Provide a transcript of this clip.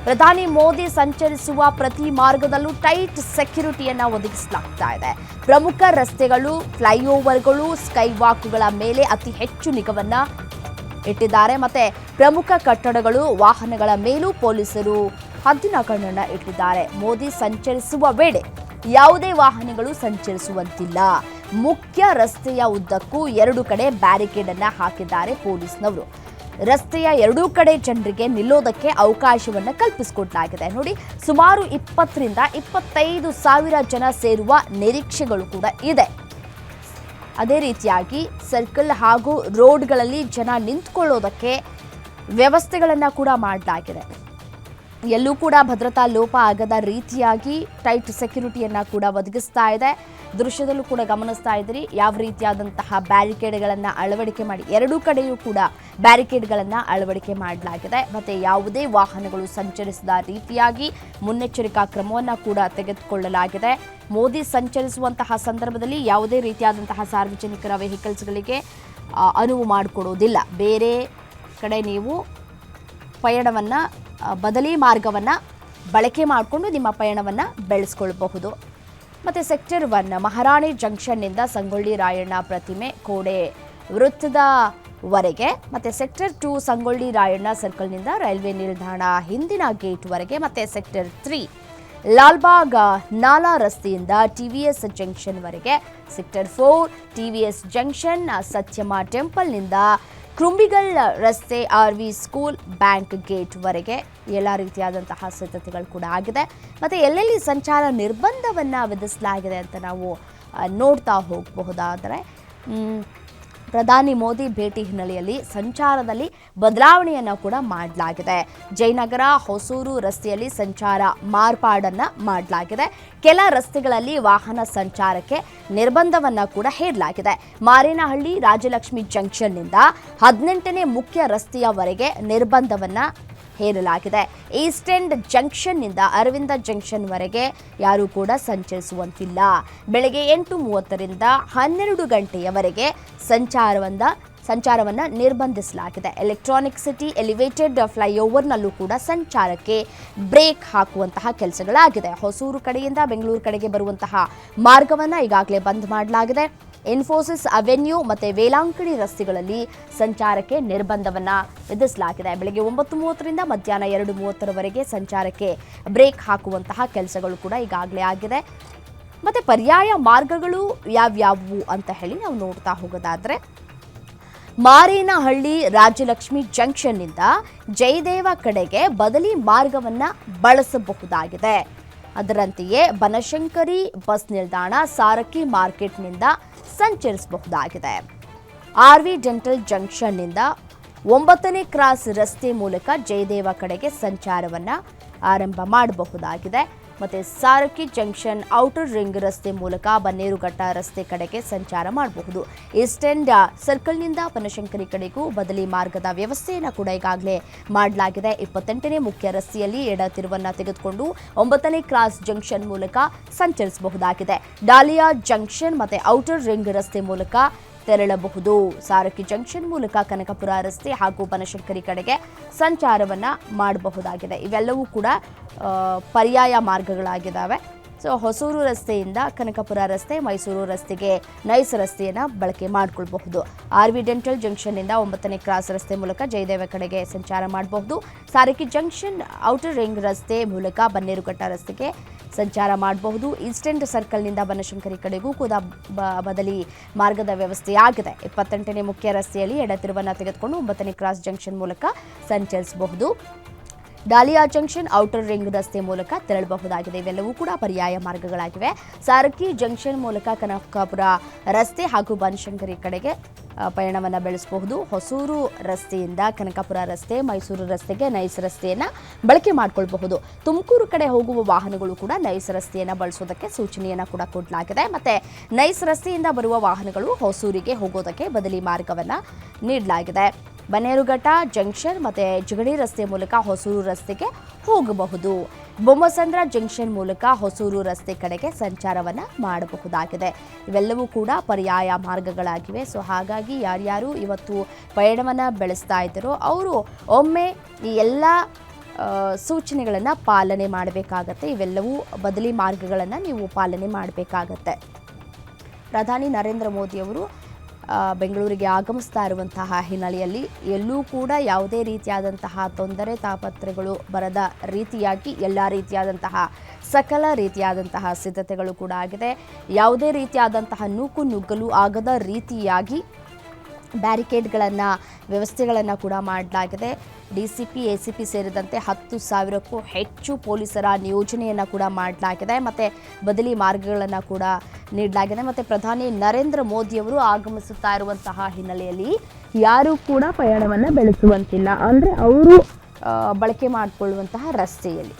ಪ್ರಧಾನಿ ಮೋದಿ ಸಂಚರಿಸುವ ಪ್ರತಿ ಮಾರ್ಗದಲ್ಲೂ ಟೈಟ್ ಸೆಕ್ಯೂರಿಟಿಯನ್ನ ಒದಗಿಸಲಾಗ್ತಾ ಇದೆ. ಪ್ರಮುಖ ರಸ್ತೆಗಳು, ಫ್ಲೈಓವರ್ಗಳು, ಸ್ಕೈ ವಾಕ್ಗಳ ಮೇಲೆ ಅತಿ ಹೆಚ್ಚು ನಿಗಾವನ್ನ ಇಟ್ಟಿದ್ದಾರೆ. ಮತ್ತೆ ಪ್ರಮುಖ ಕಟ್ಟಡಗಳು, ವಾಹನಗಳ ಮೇಲೂ ಪೊಲೀಸರು ಹದ್ದಿನ ಕಣ್ಣನ್ನ ಇಟ್ಟಿದ್ದಾರೆ. ಮೋದಿ ಸಂಚರಿಸುವ ವೇಳೆ ಯಾವುದೇ ವಾಹನಗಳು ಸಂಚರಿಸುವಂತಿಲ್ಲ. ಮುಖ್ಯ ರಸ್ತೆಯ ಉದ್ದಕ್ಕೂ 2 ಕಡೆ ಬ್ಯಾರಿಕೇಡ್ ಅನ್ನ ಹಾಕಿದ್ದಾರೆ ಪೊಲೀಸ್ನವರು. ರಸ್ತೆಯ 2 ಕಡೆ ಜನರಿಗೆ ನಿಲ್ಲೋದಕ್ಕೆ ಅವಕಾಶವನ್ನು ಕಲ್ಪಿಸಿಕೊಡಲಾಗಿದೆ. ನೋಡಿ, ಸುಮಾರು 20 ರಿಂದ 25 ಸಾವಿರ ಜನ ಸೇರುವ ನಿರೀಕ್ಷೆಗಳು ಕೂಡ ಇದೆ. ಅದೇ ರೀತಿಯಾಗಿ ಸರ್ಕಲ್ ಹಾಗೂ ರೋಡ್ಗಳಲ್ಲಿ ಜನ ನಿಂತ್ಕೊಳ್ಳೋದಕ್ಕೆ ವ್ಯವಸ್ಥೆಗಳನ್ನು ಕೂಡ ಮಾಡಲಾಗಿದೆ. ಎಲ್ಲೂ ಕೂಡ ಭದ್ರತಾ ಲೋಪ ಆಗದ ರೀತಿಯಾಗಿ ಟೈಟ್ ಸೆಕ್ಯೂರಿಟಿಯನ್ನು ಕೂಡ ಒದಗಿಸ್ತಾ ಇದೆ. ದೃಶ್ಯದಲ್ಲೂ ಕೂಡ ಗಮನಿಸ್ತಾ ಇದ್ದೀರಿ ಯಾವ ರೀತಿಯಾದಂತಹ ಬ್ಯಾರಿಕೇಡ್ಗಳನ್ನು ಅಳವಡಿಕೆ ಮಾಡಿ, 2 ಕಡೆಯೂ ಕೂಡ ಬ್ಯಾರಿಕೇಡ್ಗಳನ್ನು ಅಳವಡಿಕೆ ಮಾಡಲಾಗಿದೆ. ಮತ್ತು ಯಾವುದೇ ವಾಹನಗಳು ಸಂಚರಿಸದ ರೀತಿಯಾಗಿ ಮುನ್ನೆಚ್ಚರಿಕಾ ಕ್ರಮವನ್ನು ಕೂಡ ತೆಗೆದುಕೊಳ್ಳಲಾಗಿದೆ. ಮೋದಿ ಸಂಚರಿಸುವಂತಹ ಸಂದರ್ಭದಲ್ಲಿ ಯಾವುದೇ ರೀತಿಯಾದಂತಹ ಸಾರ್ವಜನಿಕರ ವೆಹಿಕಲ್ಸ್ಗಳಿಗೆ ಅನುವು ಮಾಡಿಕೊಡೋದಿಲ್ಲ. ಬೇರೆ ಕಡೆ ನೀವು ಪಯಣವನ್ನು, ಬದಲಿ ಮಾರ್ಗವನ್ನು ಬಳಕೆ ಮಾಡಿಕೊಂಡು ನಿಮ್ಮ ಪಯಣವನ್ನು ಬೆಳೆಸ್ಕೊಳ್ಬಹುದು. ಮತ್ತು ಸೆಕ್ಟರ್ 1 ಮಹಾರಾಣಿ ಜಂಕ್ಷನ್ನಿಂದ ಸಂಗೊಳ್ಳಿ ರಾಯಣ್ಣ ಪ್ರತಿಮೆ, ಕೋಡೆ ವೃತ್ತದವರೆಗೆ, ಮತ್ತು ಸೆಕ್ಟರ್ 2 ಸಂಗೊಳ್ಳಿ ರಾಯಣ್ಣ ಸರ್ಕಲ್ನಿಂದ ರೈಲ್ವೆ ನಿಲ್ದಾಣ ಹಿಂದಿನ ಗೇಟ್ವರೆಗೆ, ಮತ್ತು ಸೆಕ್ಟರ್ 3 ಲಾಲ್ಬಾಗ್ ನಾಲಾ ರಸ್ತೆಯಿಂದ TVS ಜಂಕ್ಷನ್ವರೆಗೆ, sector 4 TVS junction Satyamma ಟೆಂಪಲ್ನಿಂದ Krumbiegel ರಸ್ತೆ ಆರ್ವಿ ಸ್ಕೂಲ್ ಬ್ಯಾಂಕ್ ಗೇಟ್ವರೆಗೆ ಎಲ್ಲ ರೀತಿಯಾದಂತಹ ಸಿದ್ಧತೆಗಳು ಕೂಡ ಆಗಿದೆ. ಮತ್ತು ಎಲ್ಲೆಲ್ಲಿ ಸಂಚಾರ ನಿರ್ಬಂಧವನ್ನು ವಿಧಿಸಲಾಗಿದೆ ಅಂತ ನಾವು ನೋಡ್ತಾ ಹೋಗಬಹುದಾದರೆ, ಪ್ರಧಾನಿ ಮೋದಿ ಭೇಟಿ ಹಿನ್ನೆಲೆಯಲ್ಲಿ ಸಂಚಾರದಲ್ಲಿ ಬದಲಾವಣೆಯನ್ನು ಕೂಡ ಮಾಡಲಾಗಿದೆ. ಜಯನಗರ ಹೊಸೂರು ರಸ್ತೆಯಲ್ಲಿ ಸಂಚಾರ ಮಾರ್ಪಾಡನ್ನು ಮಾಡಲಾಗಿದೆ. ಕೆಲ ರಸ್ತೆಗಳಲ್ಲಿ ವಾಹನ ಸಂಚಾರಕ್ಕೆ ನಿರ್ಬಂಧವನ್ನು ಕೂಡ ಹೇರಲಾಗಿದೆ. ಮಾರೇನಹಳ್ಳಿ ರಾಜಲಕ್ಷ್ಮಿ ಜಂಕ್ಷನ್ನಿಂದ 18ನೇ ಮುಖ್ಯ ರಸ್ತೆಯವರೆಗೆ ನಿರ್ಬಂಧವನ್ನು ಹೇರಲಾಗಿದೆ. ಈಸ್ಟ್ ಎಂಡ್ ಜಂಕ್ಷನ್ನಿಂದ ಅರವಿಂದ ಜಂಕ್ಷನ್ವರೆಗೆ ಯಾರೂ ಕೂಡ ಸಂಚರಿಸುವಂತಿಲ್ಲ. ಬೆಳಗ್ಗೆ 8:30 ರಿಂದ 12 ಗಂಟೆಯವರೆಗೆ ಸಂಚಾರವನ್ನು ನಿರ್ಬಂಧಿಸಲಾಗಿದೆ. ಎಲೆಕ್ಟ್ರಾನಿಕ್ ಸಿಟಿ ಎಲಿವೇಟೆಡ್ ಫ್ಲೈಓವರ್ನಲ್ಲೂ ಕೂಡ ಸಂಚಾರಕ್ಕೆ ಬ್ರೇಕ್ ಹಾಕುವಂತಹ ಕೆಲಸಗಳಾಗಿದೆ. ಹೊಸೂರು ಕಡೆಯಿಂದ ಬೆಂಗಳೂರು ಕಡೆಗೆ ಬರುವಂತಹ ಮಾರ್ಗವನ್ನು ಈಗಾಗಲೇ ಬಂದ್ ಮಾಡಲಾಗಿದೆ. ಇನ್ಫೋಸಿಸ್ ಅವೆನ್ಯೂ ಮತ್ತು ವೇಲಾಂಕಣಿ ರಸ್ತೆಗಳಲ್ಲಿ ಸಂಚಾರಕ್ಕೆ ನಿರ್ಬಂಧವನ್ನು ವಿಧಿಸಲಾಗಿದೆ. ಬೆಳಗ್ಗೆ 9:30 ರಿಂದ ಮಧ್ಯಾಹ್ನ 2:30ರವರೆಗೆ ಸಂಚಾರಕ್ಕೆ ಬ್ರೇಕ್ ಹಾಕುವಂತಹ ಕೆಲಸಗಳು ಕೂಡ ಈಗಾಗಲೇ ಆಗಿದೆ. ಮತ್ತು ಪರ್ಯಾಯ ಮಾರ್ಗಗಳು ಯಾವ್ಯಾವು ಅಂತ ಹೇಳಿ ನಾವು ನೋಡ್ತಾ ಹೋಗೋದಾದರೆ, ಮಾರೇನಹಳ್ಳಿ ರಾಜಲಕ್ಷ್ಮಿ ಜಂಕ್ಷನ್ನಿಂದ ಜಯದೇವ ಕಡೆಗೆ ಬದಲಿ ಮಾರ್ಗವನ್ನು ಬಳಸಬಹುದಾಗಿದೆ. ಅದರಂತೆಯೇ ಬನಶಂಕರಿ ಬಸ್ ನಿಲ್ದಾಣ, ಸಾರಕ್ಕಿ ಮಾರ್ಕೆಟ್ನಿಂದ ಸಂಚರಿಸಬಹುದಾಗಿದೆ. ಆರ್ವಿ ಡೆಂಟಲ್ ಜಂಕ್ಷನ್ನಿಂದ 9ನೇ ಕ್ರಾಸ್ ರಸ್ತೆ ಮೂಲಕ ಜಯದೇವ ಕಡೆಗೆ ಸಂಚಾರವನ್ನು ಆರಂಭ ಮಾಡಬಹುದಾಗಿದೆ. ಮತ್ತು ಸಾರಕ್ಕಿ ಜಂಕ್ಷನ್ ಔಟರ್ ರಿಂಗ್ ರಸ್ತೆ ಮೂಲಕ ಬನ್ನೇರುಘಟ್ಟ ರಸ್ತೆ ಕಡೆಗೆ ಸಂಚಾರ ಮಾಡಬಹುದು. ಈಸ್ಟ್ ಎಂಡ್ ಸರ್ಕಲ್ನಿಂದ ಬನಶಂಕರಿ ಕಡೆಗೂ ಬದಲಿ ಮಾರ್ಗದ ವ್ಯವಸ್ಥೆಯನ್ನು ಕೂಡ ಈಗಾಗಲೇ ಮಾಡಲಾಗಿದೆ. 28ನೇ ಮುಖ್ಯ ರಸ್ತೆಯಲ್ಲಿ ಎಡ ತಿರುವನ್ನು ತೆಗೆದುಕೊಂಡು 9ನೇ ಕ್ರಾಸ್ ಜಂಕ್ಷನ್ ಮೂಲಕ ಸಂಚರಿಸಬಹುದಾಗಿದೆ. ಡಾಲಿಯಾ ಜಂಕ್ಷನ್ ಮತ್ತು ಔಟರ್ ರಿಂಗ್ ರಸ್ತೆ ಮೂಲಕ ತೆರಳಬಹುದು. ಸಾರಕ್ಕಿ ಜಂಕ್ಷನ್ ಮೂಲಕ ಕನಕಪುರ ರಸ್ತೆ ಹಾಗೂ ಬನಶಂಕರಿ ಕಡೆಗೆ ಸಂಚಾರವನ್ನು ಮಾಡಬಹುದಾಗಿದೆ. ಇವೆಲ್ಲವೂ ಕೂಡ ಪರ್ಯಾಯ ಮಾರ್ಗಗಳಾಗಿದ್ದಾವೆ. ಸೊ ಹೊಸೂರು ರಸ್ತೆಯಿಂದ ಕನಕಪುರ ರಸ್ತೆ, ಮೈಸೂರು ರಸ್ತೆಗೆ ನೈಸ್ ರಸ್ತೆಯನ್ನು ಬಳಕೆ ಮಾಡಿಕೊಳ್ಳಬಹುದು. ಆರ್ವಿ ಡೆಂಟಲ್ ಜಂಕ್ಷನ್ನಿಂದ 9ನೇ ಕ್ರಾಸ್ ರಸ್ತೆ ಮೂಲಕ ಜಯದೇವ ಕಡೆಗೆ ಸಂಚಾರ ಮಾಡಬಹುದು. ಸಾರಕ್ಕಿ ಜಂಕ್ಷನ್ ಔಟರ್ ರಿಂಗ್ ರಸ್ತೆ ಮೂಲಕ ಬನ್ನೇರುಘಟ್ಟ ರಸ್ತೆಗೆ ಸಂಚಾರ ಮಾಡಬಹುದು. ಈಸ್ಟ್ ಎಂಡ್ ಸರ್ಕಲ್ನಿಂದ ಬನಶಂಕರಿ ಕಡೆಗೂ ಕೂಡ ಬದಲಿ ಮಾರ್ಗದ ವ್ಯವಸ್ಥೆಯಾಗಿದೆ. 28ನೇ ಮುಖ್ಯ ರಸ್ತೆಯಲ್ಲಿ ಎಡ ತಿರುವನ್ನು ತೆಗೆದುಕೊಂಡು 9ನೇ ಕ್ರಾಸ್ ಜಂಕ್ಷನ್ ಮೂಲಕ ಸಂಚರಿಸಬಹುದು. ಡಾಲಿಯಾ ಜಂಕ್ಷನ್ ಔಟರ್ ರಿಂಗ್ ರಸ್ತೆ ಮೂಲಕ ತೆರಳಬಹುದಾಗಿದೆ. ಇವೆಲ್ಲವೂ ಕೂಡ ಪರ್ಯಾಯ ಮಾರ್ಗಗಳಾಗಿವೆ. ಸಾರಕ್ಕಿ ಜಂಕ್ಷನ್ ಮೂಲಕ ಕನಕಪುರ ರಸ್ತೆ ಹಾಗೂ ಬನಶಂಕರಿ ಕಡೆಗೆ ಪಯಣವನ್ನು ಬೆಳೆಸಬಹುದು. ಹೊಸೂರು ರಸ್ತೆಯಿಂದ ಕನಕಪುರ ರಸ್ತೆ, ಮೈಸೂರು ರಸ್ತೆಗೆ ನೈಸ್ ರಸ್ತೆಯನ್ನು ಬಳಕೆ ಮಾಡಿಕೊಳ್ಳಬಹುದು. ತುಮಕೂರು ಕಡೆ ಹೋಗುವ ವಾಹನಗಳು ಕೂಡ ನೈಸ್ ರಸ್ತೆಯನ್ನು ಬಳಸೋದಕ್ಕೆ ಸೂಚನೆಯನ್ನು ಕೂಡ ಕೊಡಲಾಗಿದೆ. ಮತ್ತು ನೈಸ್ ರಸ್ತೆಯಿಂದ ಬರುವ ವಾಹನಗಳು ಹೊಸೂರಿಗೆ ಹೋಗೋದಕ್ಕೆ ಬದಲಿ ಮಾರ್ಗವನ್ನು ನೀಡಲಾಗಿದೆ. ಬನ್ನೇರುಘಟ್ಟ ಜಂಕ್ಷನ್ ಮತ್ತು ಜಗಡಿ ರಸ್ತೆ ಮೂಲಕ ಹೊಸೂರು ರಸ್ತೆಗೆ ಹೋಗಬಹುದು. ಬೊಮ್ಮಸಂದ್ರ ಜಂಕ್ಷನ್ ಮೂಲಕ ಹೊಸೂರು ರಸ್ತೆ ಕಡೆಗೆ ಸಂಚಾರವನ್ನು ಮಾಡಬಹುದಾಗಿದೆ. ಇವೆಲ್ಲವೂ ಕೂಡ ಪರ್ಯಾಯ ಮಾರ್ಗಗಳಾಗಿವೆ. ಸೊ ಹಾಗಾಗಿ ಯಾರ್ಯಾರು ಇವತ್ತು ಪಯಣವನ್ನು ಬೆಳೆಸ್ತಾ ಇದ್ದಾರೋ ಅವರು ಒಮ್ಮೆ ಈ ಎಲ್ಲ ಸೂಚನೆಗಳನ್ನು ಪಾಲನೆ ಮಾಡಬೇಕಾಗತ್ತೆ. ಇವೆಲ್ಲವೂ ಬದಲಿ ಮಾರ್ಗಗಳನ್ನು ನೀವು ಪಾಲನೆ ಮಾಡಬೇಕಾಗತ್ತೆ. ಪ್ರಧಾನಿ ನರೇಂದ್ರ ಮೋದಿಯವರು ಬೆಂಗಳೂರಿಗೆ ಆಗಮಿಸ್ತಾ ಇರುವಂತಹ ಹಿನ್ನೆಲೆಯಲ್ಲಿ ಎಲ್ಲೂ ಕೂಡ ಯಾವುದೇ ರೀತಿಯಾದಂತಹ ತೊಂದರೆ ತಾಪತ್ರೆಗಳು ಬರದ ರೀತಿಯಾಗಿ ಎಲ್ಲ ರೀತಿಯಾದಂತಹ ಸಕಲ ರೀತಿಯಾದಂತಹ ಸಿದ್ಧತೆಗಳು ಕೂಡ ಆಗಿದೆ. ಯಾವುದೇ ರೀತಿಯಾದಂತಹ ನೂಕು ನುಗ್ಗಲು ಆಗದ ರೀತಿಯಾಗಿ ಬ್ಯಾರಿಕೇಡ್ಗಳನ್ನು ವ್ಯವಸ್ಥೆಗಳನ್ನು ಕೂಡ ಮಾಡಲಾಗಿದೆ. DCP, ACP ಸೇರಿದಂತೆ 10,000ಕ್ಕೂ ಹೆಚ್ಚು ಪೊಲೀಸರ ನಿಯೋಜನೆಯನ್ನು ಕೂಡ ಮಾಡಲಾಗಿದೆ ಮತ್ತು ಬದಲಿ ಮಾರ್ಗಗಳನ್ನು ಕೂಡ ನೀಡಲಾಗಿದೆ. ಮತ್ತು ಪ್ರಧಾನಿ ನರೇಂದ್ರ ಮೋದಿಯವರು ಆಗಮಿಸುತ್ತಾ ಇರುವಂತಹ ಹಿನ್ನೆಲೆಯಲ್ಲಿ ಯಾರೂ ಕೂಡ ಪಯಣವನ್ನು ಬೆಳೆಸುವಂತಿಲ್ಲ, ಅಂದರೆ ಅವರು ಬಳಕೆ ಮಾಡಿಕೊಳ್ಳುವಂತಹ ರಸ್ತೆಯಲ್ಲಿ